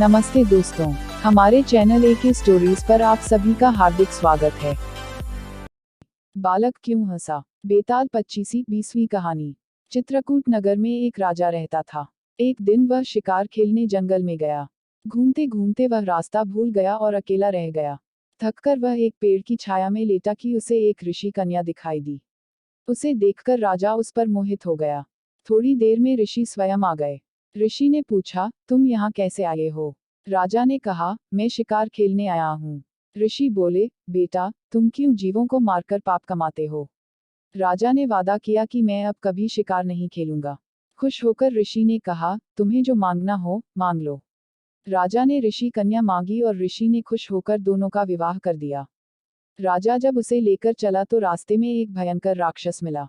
नमस्ते दोस्तों, हमारे चैनल ए के स्टोरीज पर आप सभी का हार्दिक स्वागत है। बालक क्यों हंसा? बेताल 25वीं कहानी। चित्रकूट नगर में एक राजा रहता था। एक दिन वह शिकार खेलने जंगल में गया। घूमते घूमते वह रास्ता भूल गया और अकेला रह गया। थककर वह एक पेड़ की छाया में लेटा कि उसे एक ऋषि कन्या दिखाई दी। उसे देखकर राजा उस पर मोहित हो गया। थोड़ी देर में ऋषि स्वयं आ गए। ऋषि ने पूछा, तुम यहाँ कैसे आए हो? राजा ने कहा, मैं शिकार खेलने आया हूँ। ऋषि बोले, बेटा, तुम क्यों जीवों को मारकर पाप कमाते हो? राजा ने वादा किया कि मैं अब कभी शिकार नहीं खेलूंगा। खुश होकर ऋषि ने कहा, तुम्हें जो मांगना हो, मांग लो। राजा ने ऋषि कन्या मांगी और ऋषि ने खुश होकर दोनों का विवाह कर दिया। राजा जब उसे लेकर चला तो रास्ते में एक भयंकर राक्षस मिला।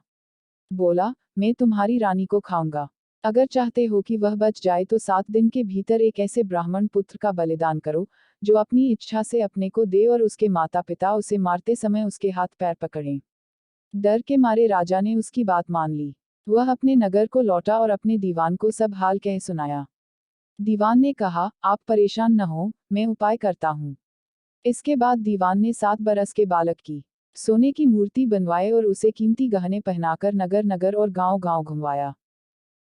बोला, मैं तुम्हारी रानी को खाऊंगा। अगर चाहते हो कि वह बच जाए तो 7 दिन के भीतर एक ऐसे ब्राह्मण पुत्र का बलिदान करो, जो अपनी इच्छा से अपने को दे और उसके माता पिता उसे मारते समय उसके हाथ पैर पकड़ें। डर के मारे राजा ने उसकी बात मान ली। वह अपने नगर को लौटा और अपने दीवान को सब हाल कह सुनाया। दीवान ने कहा, आप परेशान न हो, मैं उपाय करता हूँ। इसके बाद दीवान ने 7 बरस के बालक की सोने की मूर्ति बनवाए और उसे कीमती गहने पहनाकर नगर नगर और गांव गांव घुमवाया।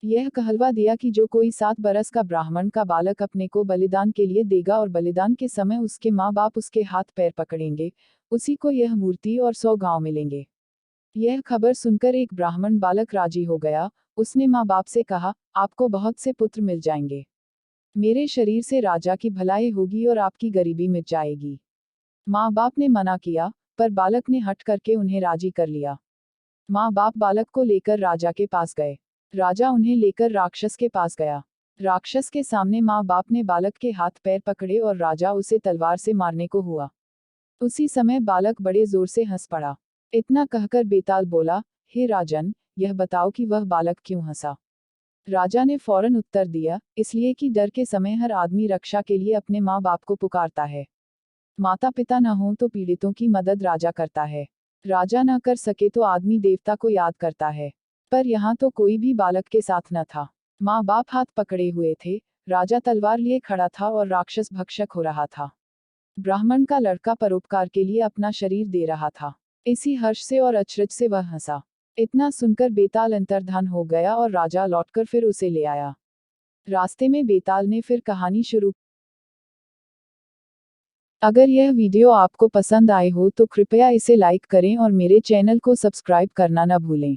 यह कहलवा दिया कि जो कोई 7 बरस का ब्राह्मण का बालक अपने को बलिदान के लिए देगा और बलिदान के समय उसके माँ बाप उसके हाथ पैर पकड़ेंगे, उसी को यह मूर्ति और 100 गांव मिलेंगे। यह खबर सुनकर एक ब्राह्मण बालक राजी हो गया। उसने माँ बाप से कहा, आपको बहुत से पुत्र मिल जाएंगे। मेरे शरीर से राजा की भलाई होगी और आपकी गरीबी मिट जाएगी। माँ बाप ने मना किया, पर बालक ने हट करके उन्हें राजी कर लिया। माँ बाप बालक को लेकर राजा के पास गए। राजा उन्हें लेकर राक्षस के पास गया। राक्षस के सामने माँ बाप ने बालक के हाथ पैर पकड़े और राजा उसे तलवार से मारने को हुआ। उसी समय बालक बड़े जोर से हंस पड़ा। इतना कहकर बेताल बोला, हे राजन, यह बताओ कि वह बालक क्यों हंसा? राजा ने फौरन उत्तर दिया, इसलिए कि डर के समय हर आदमी रक्षा के लिए अपने माँ बाप को पुकारता है। माता पिता न हो तो पीड़ितों की मदद राजा करता है। राजा न कर सके तो आदमी देवता को याद करता है। पर यहाँ तो कोई भी बालक के साथ न था। माँ बाप हाथ पकड़े हुए थे, राजा तलवार लिए खड़ा था और राक्षस भक्षक हो रहा था। ब्राह्मण का लड़का परोपकार के लिए अपना शरीर दे रहा था। इसी हर्ष से और अचरज से वह हंसा। इतना सुनकर बेताल अंतर्धान हो गया और राजा लौटकर फिर उसे ले आया। रास्ते में बेताल ने फिर कहानी शुरू। अगर यह वीडियो आपको पसंद आए हो तो कृपया इसे लाइक करें और मेरे चैनल को सब्सक्राइब करना न भूलें।